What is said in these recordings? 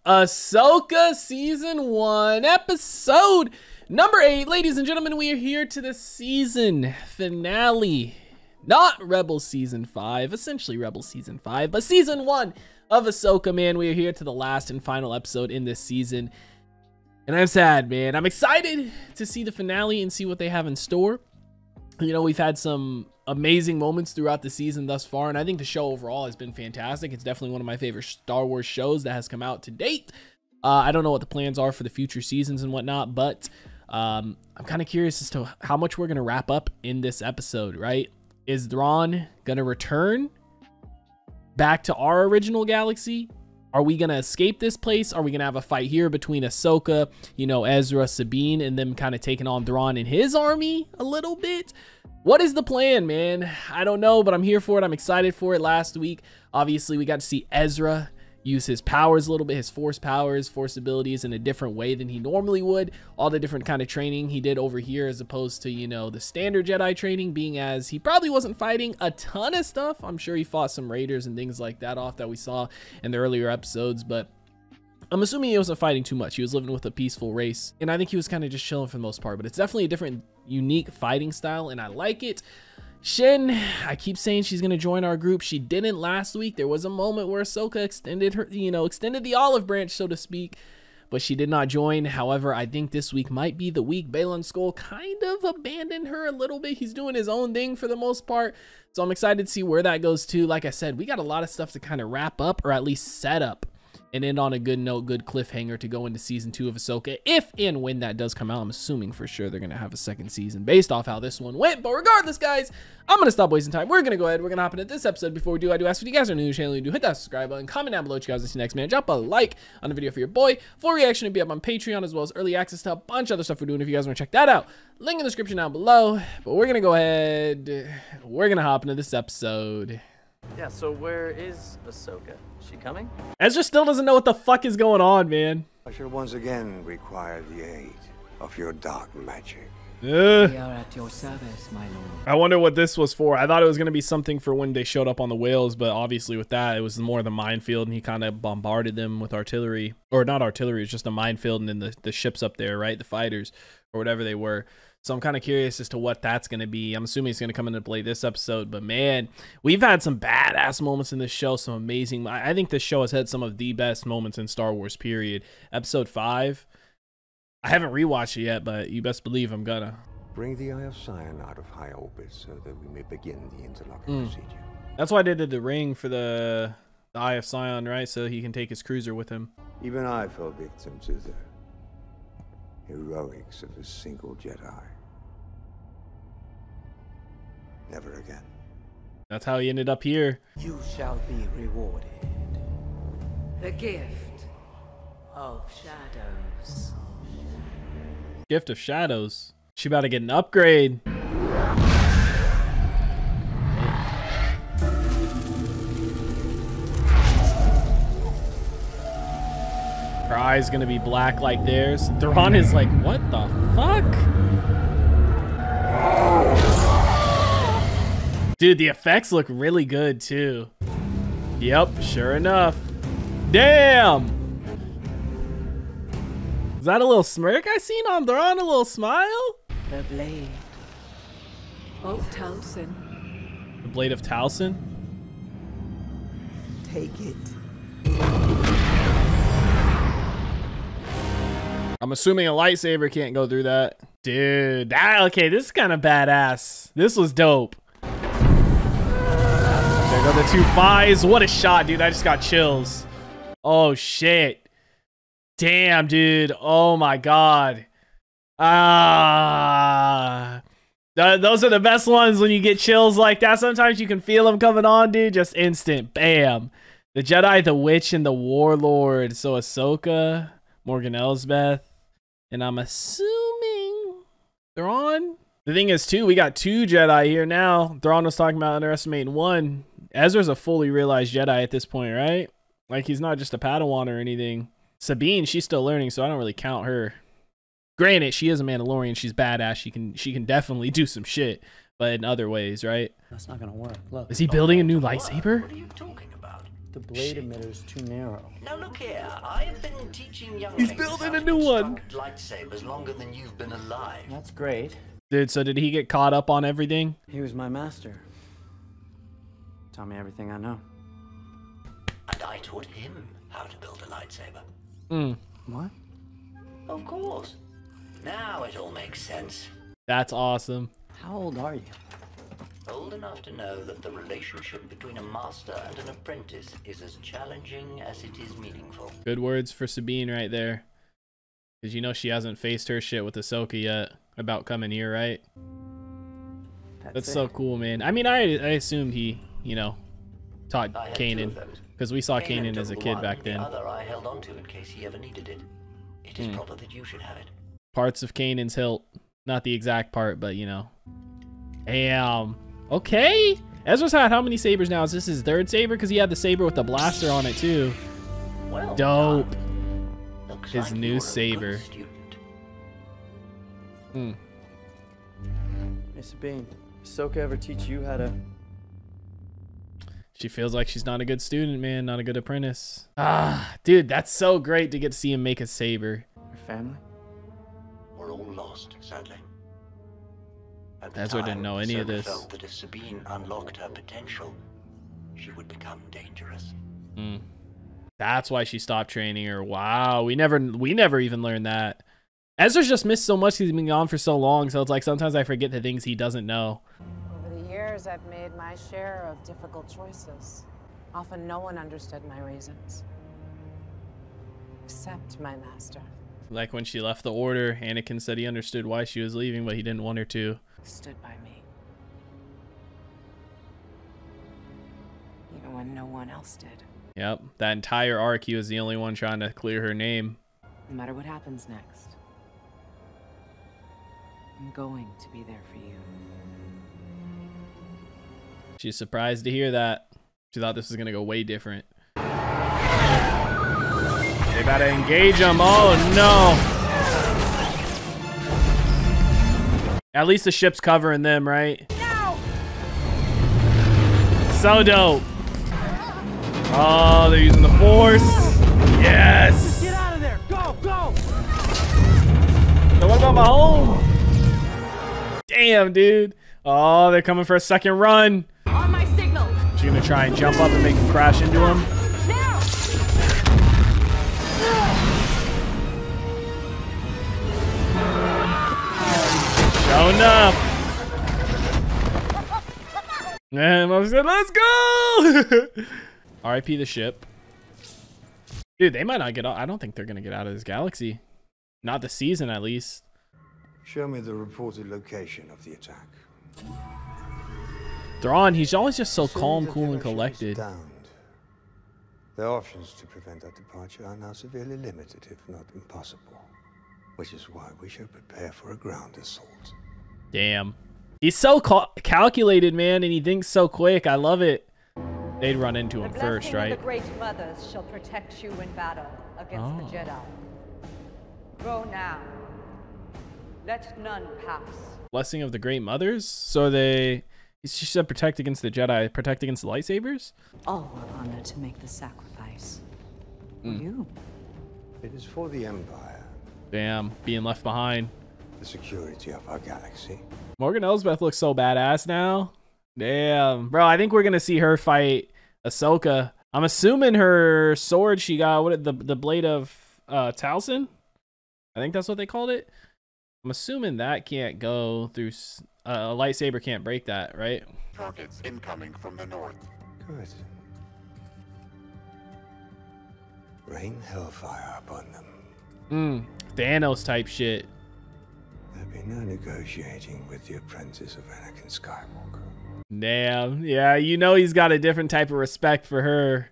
Ahsoka Season 1, Episode number 8. Ladies and gentlemen, we are here to the season finale. Not Rebel Season 5, essentially Rebel Season 5, but Season 1 of Ahsoka, man. We are here to the last and final episode in this season. And I'm sad, man. I'm excited to see the finale and see what they have in store. You know, we've had some amazing moments throughout the season thus far, and I think the show overall has been fantastic. It's definitely one of my favorite Star Wars shows that has come out to date. I don't know what the plans are for the future seasons and whatnot, but I'm kind of curious as to how much we're going to wrap up in this episode, right? Is Thrawn going to return back to our original galaxy? Are we going to escape this place? Are we going to have a fight here between Ahsoka, you know, Ezra, Sabine, and them kind of taking on Thrawn and his army a little bit? What is the plan, man? I don't know, but I'm here for it. I'm excited for it. Last week, obviously, we got to see Ezra use his powers a little bit, his force powers, force abilities in a different way than he normally would. All the different kind of training he did over here as opposed to, you know, the standard Jedi training, being as he probably wasn't fighting a ton of stuff. I'm sure he fought some raiders and things like that off that we saw in the earlier episodes, but I'm assuming he wasn't fighting too much. He was living with a peaceful race, and I think he was kind of just chilling for the most part, but it's definitely a different, unique fighting style, and I like it. Shin, I keep saying she's going to join our group. She didn't last week. There was a moment where Ahsoka extended her, extended the olive branch, so to speak, but she did not join. However, I think this week might be the week Baylan Skoll kind of abandoned her a little bit. He's doing his own thing for the most part, so I'm excited to see where that goes to. Like I said, we got a lot of stuff to kind of wrap up, or at least set up and end on a good note, good cliffhanger to go into season 2 of Ahsoka. If and when that does come out, I'm assuming for sure they're going to have a second season based off how this one went. But regardless, guys, I'm going to stop wasting time. We're going to go ahead. We're going to hop into this episode. Before we do, I do ask if you guys are new to the channel, you do hit that subscribe button, comment down below what you guys want to see next, man. Drop a like on the video for your boy. Full reaction to be up on Patreon, as well as early access to a bunch of other stuff we're doing if you guys want to check that out. Link in the description down below. But we're going to go ahead. We're going to hop into this episode. Yeah, so where is Ahsoka? Is she coming? Ezra still doesn't know what the fuck is going on, man. I shall once again require the aid of your dark magic. We are at your service, my lord. I wonder what this was for. I thought it was going to be something for when they showed up on the whales, but obviously with that, it was more the minefield, and he kind of bombarded them with artillery. Or not artillery, it's just a minefield, and then the ships up there, right? The fighters, or whatever they were. So I'm kind of curious as to what that's going to be. I'm assuming it's going to come into play this episode, but man, we've had some badass moments in this show, some amazing. I think this show has had some of the best moments in Star Wars, period. Episode 5, I haven't rewatched it yet, but you best believe I'm gonna. Bring the Eye of Sion out of high orbit so that we may begin the interlocking procedure. That's why they did the ring for the Eye of Sion, right? So he can take his cruiser with him. Even I fell victim to the heroics of a single Jedi. Never again. That's how he ended up here. You shall be rewarded. The gift of shadows. Gift of Shadows. She about to get an upgrade. Her eye's gonna be black like theirs. Thrawn is like, what the fuck? Dude, the effects look really good too. Yep, sure enough. Damn! Is that a little smirk I seen on Thrawn? A little smile? The blade of Talcin. The blade of Talcin? Take it. I'm assuming a lightsaber can't go through that. Dude, okay, this is kind of badass. This was dope. There go the two Phis. What a shot, dude. I just got chills. Oh, shit. Damn, dude. Oh, my God. Those are the best ones when you get chills like that. Sometimes you can feel them coming on, dude. Just instant. Bam. The Jedi, the Witch, and the Warlord. So Ahsoka, Morgan Elsbeth, and I'm assuming Thrawn. The thing is, too, we got 2 Jedi here now. Thrawn was talking about underestimating 1. Ezra's a fully realized Jedi at this point, right? Like, he's not just a Padawan or anything. Sabine, she's still learning, so I don't really count her. Granted, she is a Mandalorian. She's badass. She can definitely do some shit, but in other ways, right? That's not gonna work. Look. Is he building a new lightsaber? What are you talking about? The blade emitter's too narrow. Now look here, I've been teaching young He's building a new one. lightsabers longer than you've been alive. That's great. Dude, so did he get caught up on everything? He was my master. Taught me everything I know. And I taught him how to build a lightsaber. What? Of course. Now it all makes sense. That's awesome. How old are you? Old enough to know that the relationship between a master and an apprentice is as challenging as it is meaningful. Good words for Sabine right there. Because you know she hasn't faced her shit with Ahsoka yet about coming here, right? That's so cool, man. I mean, I assumed he, you know, taught Kanan. Because we saw Kanan as a kid back then. The other I held on to in case he ever needed it. It is proper that you should have it. Parts of Kanan's hilt. Not the exact part, but you know. Damn. Okay. Ezra's had how many sabers now? Is this his third saber? Because he had the saber with the blaster on it too. Well dope. Looks His like new you're a saber. good student. Hey Sabine, Ahsoka ever teach you how to... She feels like she's not a good student, man. Not a good apprentice. Ah, dude, that's so great to get to see him make a saber. Your family? We're all lost, sadly. At the Ezra time, didn't know any of Ahsoka this. felt that if Sabine unlocked her potential, she would become dangerous. That's why she stopped training her. Wow, we never even learned that. Ezra's just missed so much. He's been gone for so long, so it's like sometimes I forget the things he doesn't know. Over the years, I've made my share of difficult choices. Often no one understood my reasons. Except my master. Like when she left the Order, Anakin said he understood why she was leaving, but he didn't want her to. Stood by me. Even when no one else did. Yep, that entire arc, he was the only one trying to clear her name. No matter what happens next, I'm going to be there for you. She's surprised to hear that. She thought this was gonna go way different. They gotta engage him. Oh no! At least the ship's covering them, right? No! So dope. Oh, they're using the Force. Yes! Get out of there! Go! Go! So what about my home? Damn, dude. Oh, they're coming for a second run. On my signal! She's gonna try and jump up and make him crash into him. Now! Showing up. And Mom said, let's go! R.I.P. the ship. Dude, they might not get out. I don't think they're gonna get out of this galaxy. Not this season, at least. Show me the reported location of the attack. Thrawn, he's always just so Soon calm, the cool, and general ship is collected. downed. Their options to prevent that departure are now severely limited, if not impossible. Which is why we should prepare for a ground assault. Damn. He's so calculated, man, and he thinks so quick. I love it. They'd run into him first, right? The Great Mothers shall protect you in battle against the Jedi. Go now. Let none pass. Blessing of the Great Mothers? So she said protect against the Jedi, protect against the lightsabers? All will honor to make the sacrifice. You. It is for the Empire. Damn, being left behind. The security of our galaxy. Morgan Elsbeth looks so badass now. Damn. Bro, I think we're going to see her fight Ahsoka. I'm assuming her sword she got, the blade of Talcin? I think that's what they called it. I'm assuming that can't go through, a lightsaber can't break that, right? Targets incoming from the north. Good. Rain hellfire upon them. Thanos type shit. There'll be no negotiating with the apprentice of Anakin Skywalker. Damn. Yeah, you know he's got a different type of respect for her,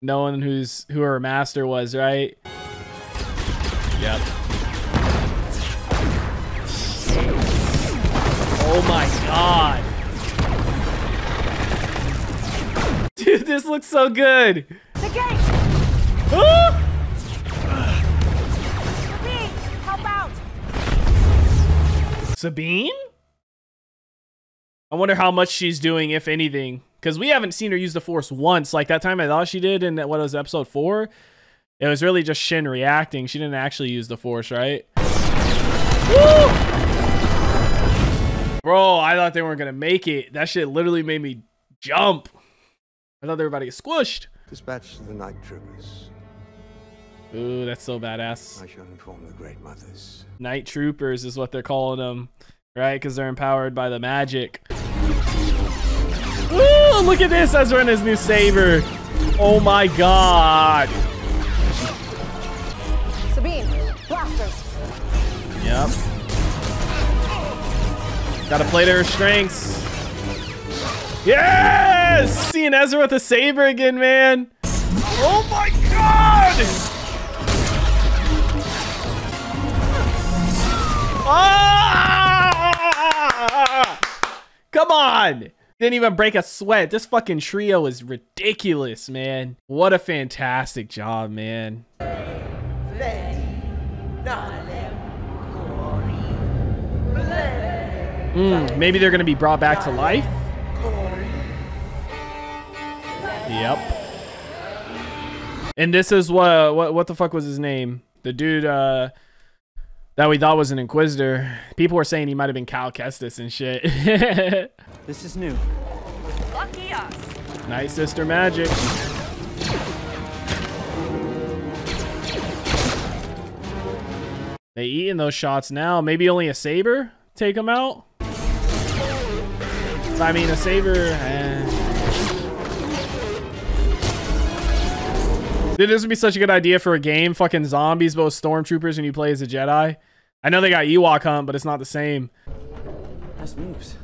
knowing who her master was, right? Yep. Oh my god. Dude, this looks so good. The gate! Ah! Sabine, help out! Sabine? I wonder how much she's doing, if anything. because we haven't seen her use the Force once. Like that time I thought she did in what was episode 4. It was really just Shin reacting. She didn't actually use the Force, right? Woo! Bro, I thought they weren't gonna make it. That shit literally made me jump. I thought they were about to get squished. Dispatch the night troopers. Ooh, that's so badass. I shall inform the Great Mothers. Night troopers is what they're calling them, right? Because they're empowered by the magic. Ooh, look at this, Ezra and his new saber. Oh my god. Sabine, blasters. Yep. Gotta play to her strengths. Yes! Seeing Ezra with a saber again, man. Oh my god! Ah! Come on! Didn't even break a sweat. This fucking trio is ridiculous, man. What a fantastic job, man. Maybe they're gonna be brought back to life. Yep. And this is what the fuck was his name? The dude that we thought was an Inquisitor. People were saying he might have been Cal Kestis and shit. This is new. Lucky us. Night Sister magic. They eating those shots now. Maybe only a saber take them out. I mean, a saber. Dude, this would be such a good idea for a game. Fucking zombies, both stormtroopers, and you play as a Jedi. I know they got Ewok Hunt, but it's not the same. Nice moves.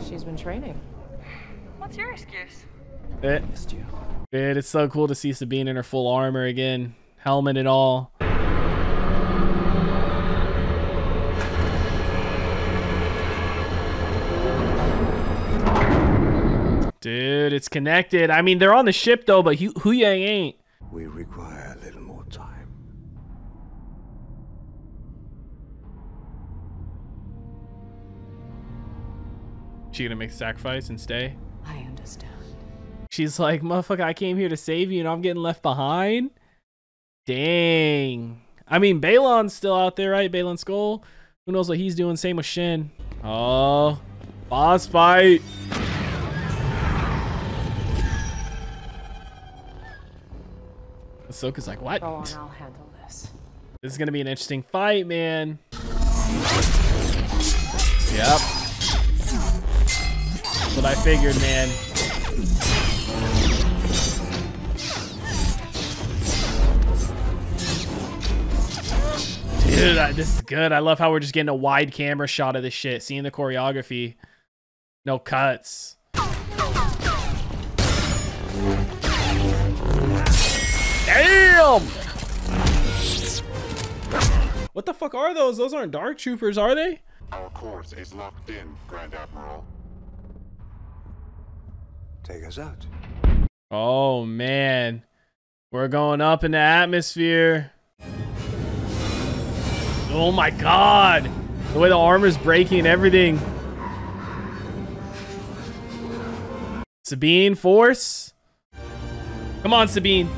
She's been training. What's your excuse? Missed you. Dude, it's so cool to see Sabine in her full armor again. Helmet and all. Dude, it's connected. I mean, they're on the ship though, but Huyang ain't. We require a little more time. She gonna make a sacrifice and stay? I understand. She's like, motherfucker, I came here to save you and I'm getting left behind? Dang. I mean, Balon's still out there, right? Balon Skull. Who knows what he's doing? Same with Shin. Oh, boss fight. Ahsoka's like, what? Go on, I'll handle this. This is gonna be an interesting fight, man. Yep. That's what I figured, man. Dude, this is good. I love how we're just getting a wide camera shot of this shit. Seeing the choreography. No cuts. Damn! What the fuck are those? Those aren't dark troopers, are they? Our course is locked in, Grand Admiral. Take us out. Oh, man. We're going up in the atmosphere. Oh, my God. The way the armor's breaking and everything. Sabine, Force. Come on, Sabine.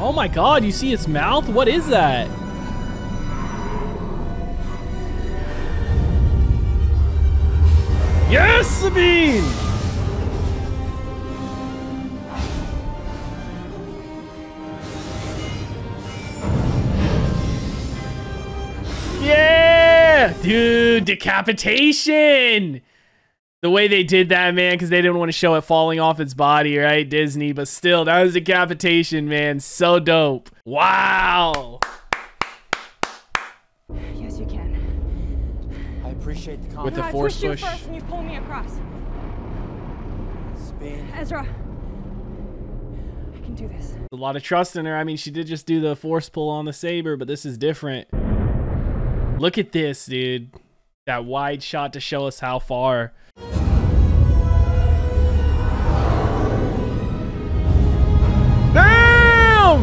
Oh my God, you see its mouth? What is that? Yes, Sabine! Yeah! Dude, decapitation! The way they did that, man, because they didn't want to show it falling off its body, right? Disney, but still, that was decapitation, man. So dope. Wow. Yes, you can. I appreciate the With the compliment. force push. First and you pull me across. Sabine. Ezra. I can do this. A lot of trust in her. I mean, she did just do the force pull on the saber, but this is different. Look at this, dude. That wide shot to show us how far. Damn!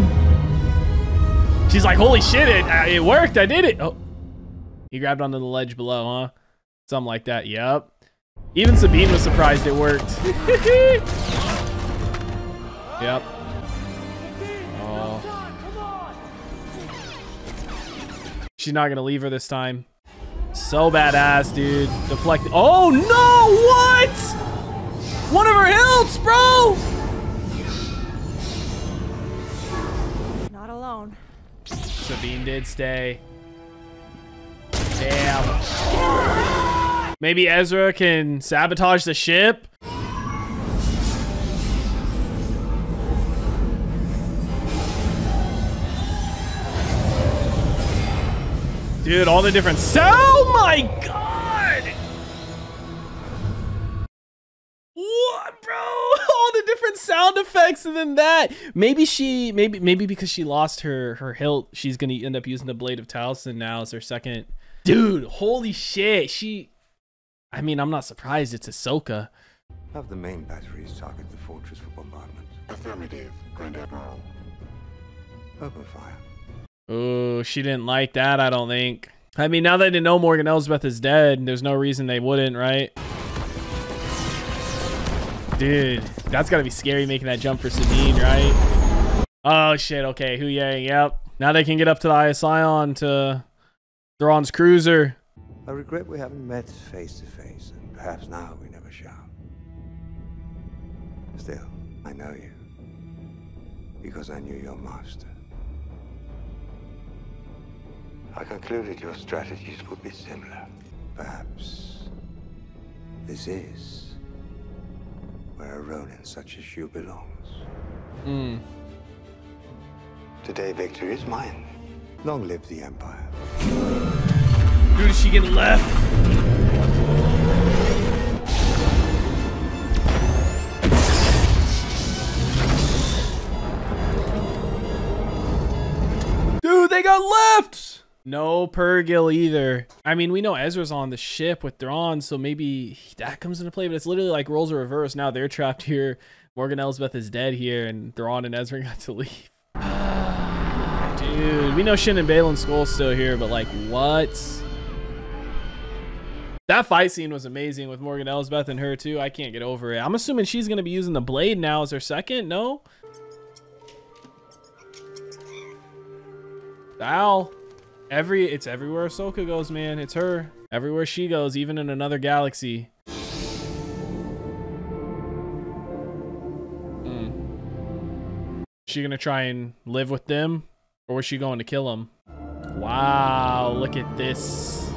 She's like, holy shit, it worked. I did it. Oh, he grabbed onto the ledge below, huh? Something like that. Yep. Even Sabine was surprised it worked. Yep. Oh. She's not gonna leave her this time. So badass, dude. Deflect. Oh no! What? One of her hilts, bro! Not alone. Sabine did stay. Damn. Maybe Ezra can sabotage the ship? Dude, all the different oh my god! What, bro? All the different sound effects, and then that. Maybe because she lost her hilt, she's gonna end up using the Blade of Taliesin now as her second. Dude, holy shit. I mean, I'm not surprised it's Ahsoka. Have the main batteries target the fortress for bombardment. Affirmative, Grand Admiral. Open fire. Oh, she didn't like that, I don't think. I mean, now that they know Morgan Elsbeth is dead, there's no reason they wouldn't, right? Dude, that's gotta be scary making that jump for Sabine, right? Oh shit, okay, Hu Yang, yep. Now they can get up to the Ion to Thrawn's cruiser. I regret we haven't met face to face, and perhaps now we never shall. Still, I know you. Because I knew your master. I concluded your strategies would be similar. Perhaps this is where a Ronin such as you belongs. Today, victory is mine. Long live the Empire. Dude, is she getting left? Dude, they got left! No Purrgil either. I mean, we know Ezra's on the ship with Thrawn, so maybe that comes into play, but it's literally like roles are reversed. Now they're trapped here. Morgan Elsbeth is dead here, and Thrawn and Ezra got to leave. Dude, we know Shin and Baylan Skoll's still here, but like, what? That fight scene was amazing with Morgan Elsbeth and her too. I can't get over it. I'm assuming she's going to be using the blade now as her second, no? Val. It's everywhere Ahsoka goes, man. It's her. Everywhere she goes, even in another galaxy. She gonna try and live with them? Or was she going to kill them? Wow, look at this.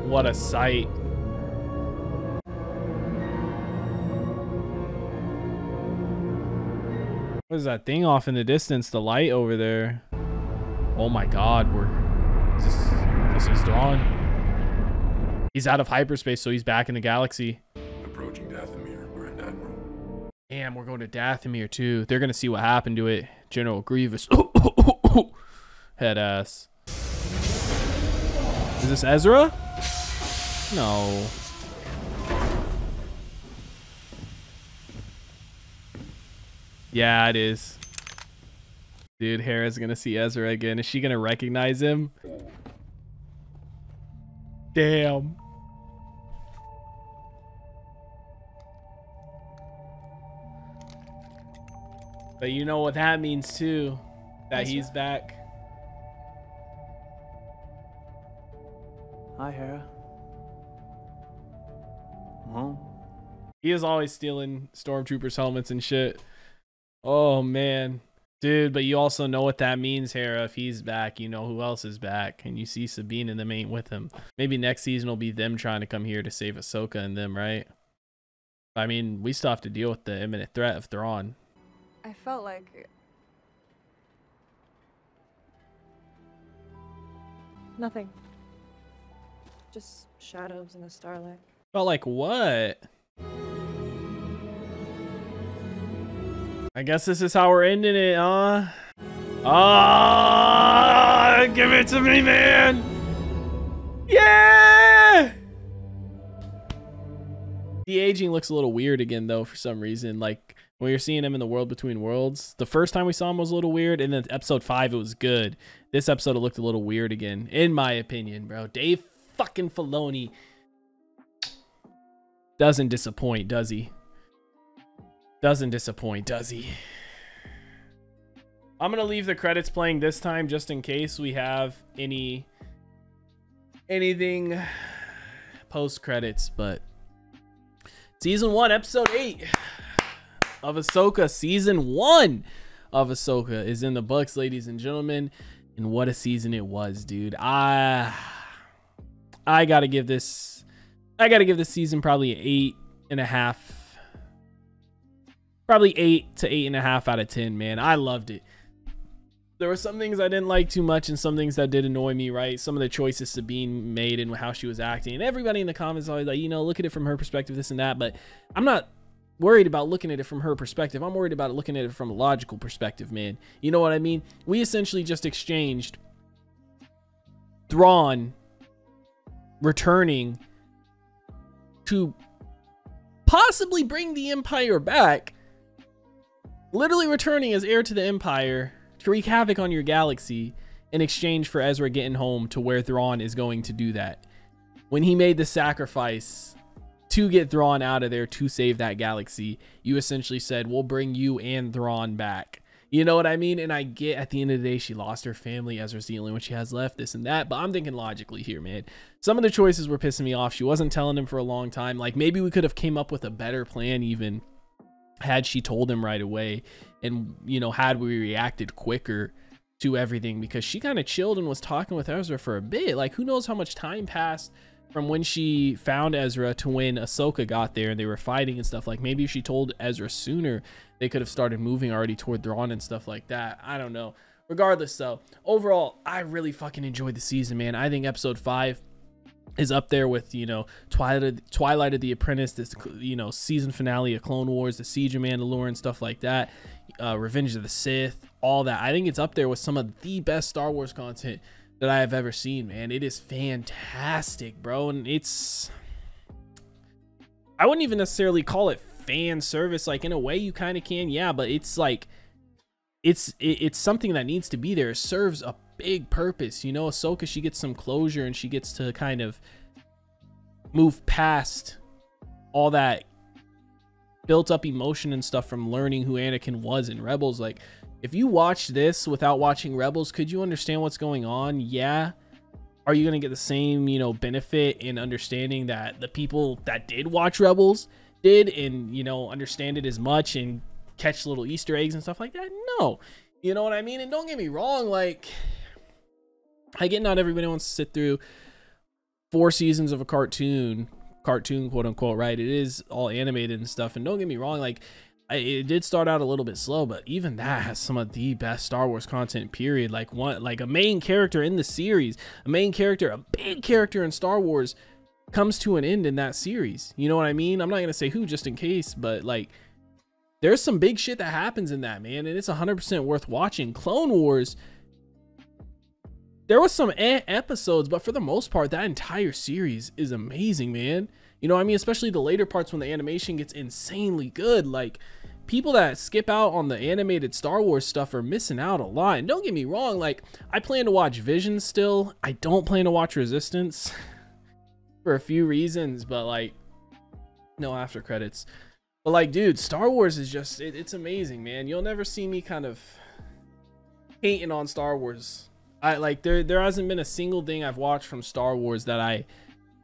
What a sight. What is that thing off in the distance? The light over there. Oh my god, this is Thrawn. He's out of hyperspace, so he's back in the galaxy. Approaching Dathomir, Grand Admiral. Damn, we're going to Dathomir too. They're gonna see what happened to it. General Grievous. Head ass. Is this Ezra? No. Yeah, it is. Dude, Hera's gonna see Ezra again. Is she gonna recognize him? Damn. But you know what that means too. That he's back. Hi, Hera. Well, He is always stealing stormtroopers' helmets and shit. Oh man. Dude, but you also know what that means, Hera. If he's back, you know who else is back. And you see Sabine and them ain't with him. Maybe next season will be them trying to come here to save Ahsoka and them, right? I mean, we still have to deal with the imminent threat of Thrawn. I felt like... nothing. Just shadows in the starlight. Felt like what? I guess this is how we're ending it, huh? Ah, give it to me, man! Yeah! The aging looks a little weird again, though, for some reason. Like, when you're seeing him in the World Between Worlds, the first time we saw him was a little weird, and then episode 5, it was good. This episode, it looked a little weird again, in my opinion, bro. Dave fucking Filoni. Doesn't disappoint, does he? Doesn't disappoint, does he? I'm gonna leave the credits playing this time just in case we have anything post credits. But season 1, episode 8 of Ahsoka, season 1 of Ahsoka is in the books, ladies and gentlemen. And what a season it was, dude. I gotta give this season probably 8.5, probably 8 to 8.5 out of 10, man. I loved it. There were some things I didn't like too much and some things that did annoy me, right? Some of the choices Sabine made and how she was acting. And everybody in the comments always like, you know, look at it from her perspective, this and that. But I'm not worried about looking at it from her perspective. I'm worried about looking at it from a logical perspective, man. You know what I mean? We essentially just exchanged Thrawn returning to possibly bring the Empire back, literally returning as heir to the Empire to wreak havoc on your galaxy in exchange for Ezra getting home to where Thrawn is going to do that. When he made the sacrifice to get Thrawn out of there to save that galaxy, you essentially said, we'll bring you and Thrawn back. You know what I mean? And I get at the end of the day, she lost her family. Ezra's the only one she has left, this and that. But I'm thinking logically here, man. Some of the choices were pissing me off. She wasn't telling him for a long time. Like, maybe we could have came up with a better plan even had she told him right away, and, you know, had we reacted quicker to everything, because she kind of chilled and was talking with Ezra for a bit. Like, who knows how much time passed from when she found Ezra to when Ahsoka got there and they were fighting and stuff. Like, maybe if she told Ezra sooner, they could have started moving already toward Thrawn and stuff like that. I don't know. Regardless, though, overall, I really fucking enjoyed the season, man. I think episode 5 is up there with, you know, Twilight of the Apprentice, this, you know, season finale of Clone Wars, the Siege of Mandalore and stuff like that, Revenge of the Sith, all that. I think it's up there with some of the best Star Wars content that I have ever seen, man. It is fantastic, bro. And it's, I wouldn't even necessarily call it fan service. Like, in a way you kind of can, yeah, but it's like, it's something that needs to be there. It serves a big purpose, you know. Ahsoka, she gets some closure and she gets to kind of move past all that built up emotion and stuff from learning who Anakin was in Rebels. Like, if you watch this without watching Rebels, could you understand what's going on? Yeah. Are you gonna get the same, you know, benefit in understanding that the people that did watch Rebels did, and, you know, understand it as much and catch little Easter eggs and stuff like that? No. You know what I mean? And don't get me wrong, like, I get not everybody wants to sit through 4 seasons of a cartoon quote unquote, right? It is all animated and stuff, and don't get me wrong, like, it did start out a little bit slow, but even that has some of the best Star Wars content, period. Like, a main character in the series, a big character in Star Wars comes to an end in that series. You know what I mean? I'm not gonna say who just in case, but like, there's some big shit that happens in that, man, and it's 100% worth watching. Clone Wars, there was some episodes, but for the most part, that entire series is amazing, man. You know what I mean? Especially the later parts when the animation gets insanely good. Like, people that skip out on the animated Star Wars stuff are missing out a lot. And don't get me wrong, like, I plan to watch Vision still. I don't plan to watch Resistance for a few reasons, but like, no after credits. But like, dude, Star Wars is just, it's amazing, man. You'll never see me kind of hating on Star Wars. There hasn't been a single thing I've watched from Star Wars that I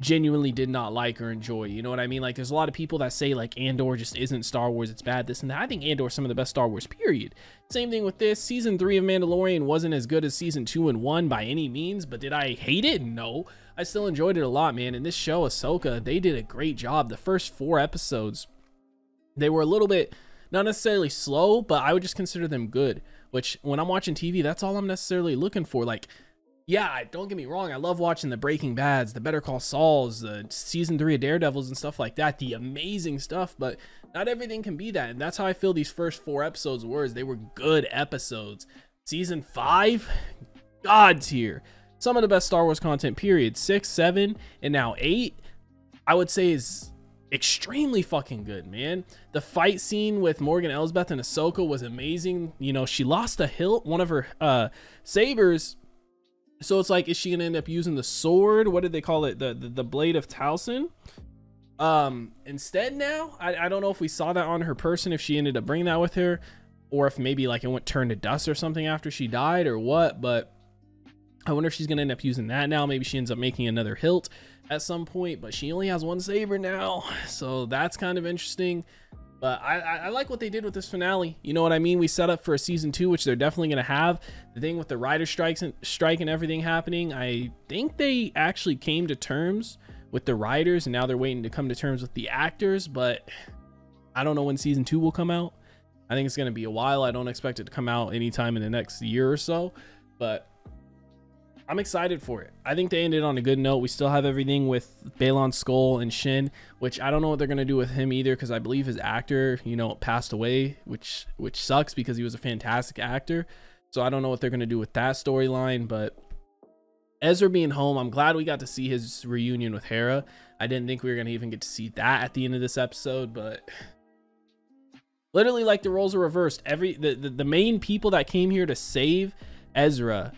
genuinely did not like or enjoy. You know what I mean? Like, there's a lot of people that say like Andor just isn't Star Wars, it's bad, this and that. I think Andor is some of the best Star Wars, period. Same thing with this. Season 3 of Mandalorian wasn't as good as season 2 and 1 by any means, but did I hate it? No. I still enjoyed it a lot, man. And this show, Ahsoka, they did a great job. The first 4 episodes, they were a little bit, not necessarily slow, but I would just consider them good, which when I'm watching TV, that's all I'm necessarily looking for. Like, yeah, don't get me wrong, I love watching the Breaking Bads, the Better Call Sauls, the season 3 of Daredevils and stuff like that, the amazing stuff, but not everything can be that. And that's how I feel these first 4 episodes were. They were good episodes. Season 5, God tier. Some of the best Star Wars content, period. 6, 7, and now 8, I would say is extremely fucking good, man. The fight scene with Morgan Elsbeth and Ahsoka was amazing. You know, she lost a hilt, one of her sabers. So it's like, is she gonna end up using the sword? What did they call it? The blade of Talcin? Instead now, I don't know if we saw that on her person, if she ended up bringing that with her, or if maybe like it went turned to dust or something after she died or what, but I wonder if she's gonna end up using that now. Maybe she ends up making another hilt at some point, but she only has one saber now, so that's kind of interesting. But I like what they did with this finale. You know what I mean? We set up for a season 2, which they're definitely going to have. The thing with the writer strike and everything happening, I think they actually came to terms with the writers, and now they're waiting to come to terms with the actors. But I don't know when season 2 will come out. I think it's going to be a while. I don't expect it to come out anytime in the next year or so, but I'm excited for it. I think they ended on a good note. We still have everything with Balon Skull and Shin, which I don't know what they're going to do with him either, because I believe his actor, you know, passed away, which sucks because he was a fantastic actor. So I don't know what they're going to do with that storyline. But Ezra being home, I'm glad we got to see his reunion with Hera. I didn't think we were going to even get to see that at the end of this episode, but literally, like, the roles are reversed. The main people that came here to save Ezra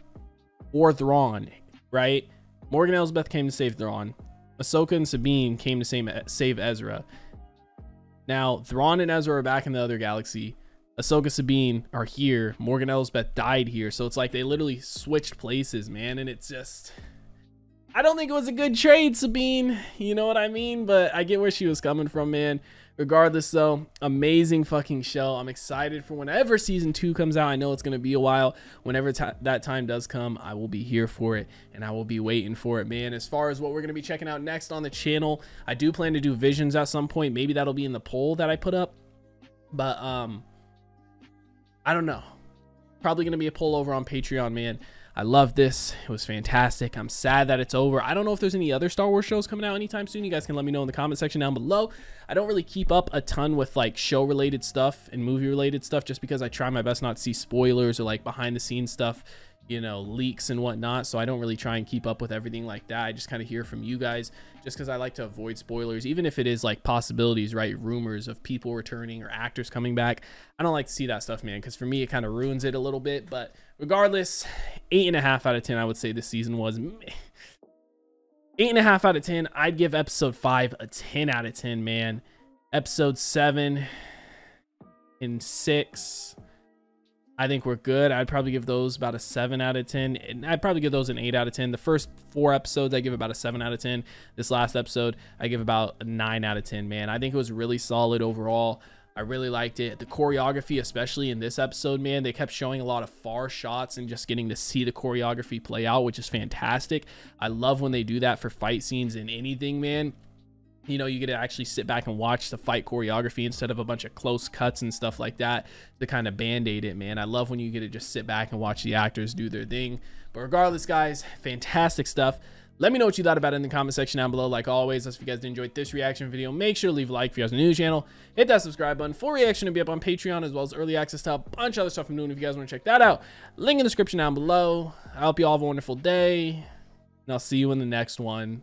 or Thrawn, right? Morgan Elsbeth came to save Thrawn. Ahsoka and Sabine came to save Ezra. Now, Thrawn and Ezra are back in the other galaxy. Ahsoka, Sabine are here. Morgan Elsbeth died here. So it's like they literally switched places, man. And it's just, I don't think it was a good trade, Sabine. You know what I mean? But I get where she was coming from, man. Regardless, though, amazing fucking show. I'm excited for whenever season 2 comes out. I know it's going to be a while. Whenever that time does come, I will be here for it, and I will be waiting for it, man. As far as what we're going to be checking out next on the channel, I do plan to do Visions at some point. Maybe that'll be in the poll that I put up, but I don't know. Probably going to be a poll over on Patreon, man. I love this. It was fantastic. I'm sad that it's over. I don't know if there's any other Star Wars shows coming out anytime soon. You guys can let me know in the comment section down below. I don't really keep up a ton with like show related stuff and movie related stuff, just because I try my best not to see spoilers or like behind the scenes stuff, you know, leaks and whatnot. So I don't really try and keep up with everything like that. I just kind of hear from you guys, just because I like to avoid spoilers, even if it is like possibilities, right? Rumors of people returning or actors coming back. I don't like to see that stuff, man, because for me, it kind of ruins it a little bit. But regardless, 8.5 out of 10, I would say this season was. 8.5 out of 10. I'd give episode 5 a 10 out of 10, man. Episode 7 and 6, I think we're good. I'd probably give those about a 7 out of 10. And I'd probably give those an 8 out of 10. The first 4 episodes, I give about a 7 out of 10. This last episode, I give about a 9 out of 10, man. I think it was really solid overall. I really liked it. The choreography, especially in this episode, man, they kept showing a lot of far shots and just getting to see the choreography play out, which is fantastic. I love when they do that for fight scenes in anything, man. You know, you get to actually sit back and watch the fight choreography instead of a bunch of close cuts and stuff like that to kind of band-aid it, man. I love when you get to just sit back and watch the actors do their thing. But regardless, guys, fantastic stuff. Let me know what you thought about it in the comment section down below. Like always, if you guys did enjoy this reaction video, make sure to leave a like if you guys are new to the channel. Hit that subscribe button. Full reaction to be up on Patreon, as well as early access to a bunch of other stuff I'm doing if you guys want to check that out. Link in the description down below. I hope you all have a wonderful day, and I'll see you in the next one.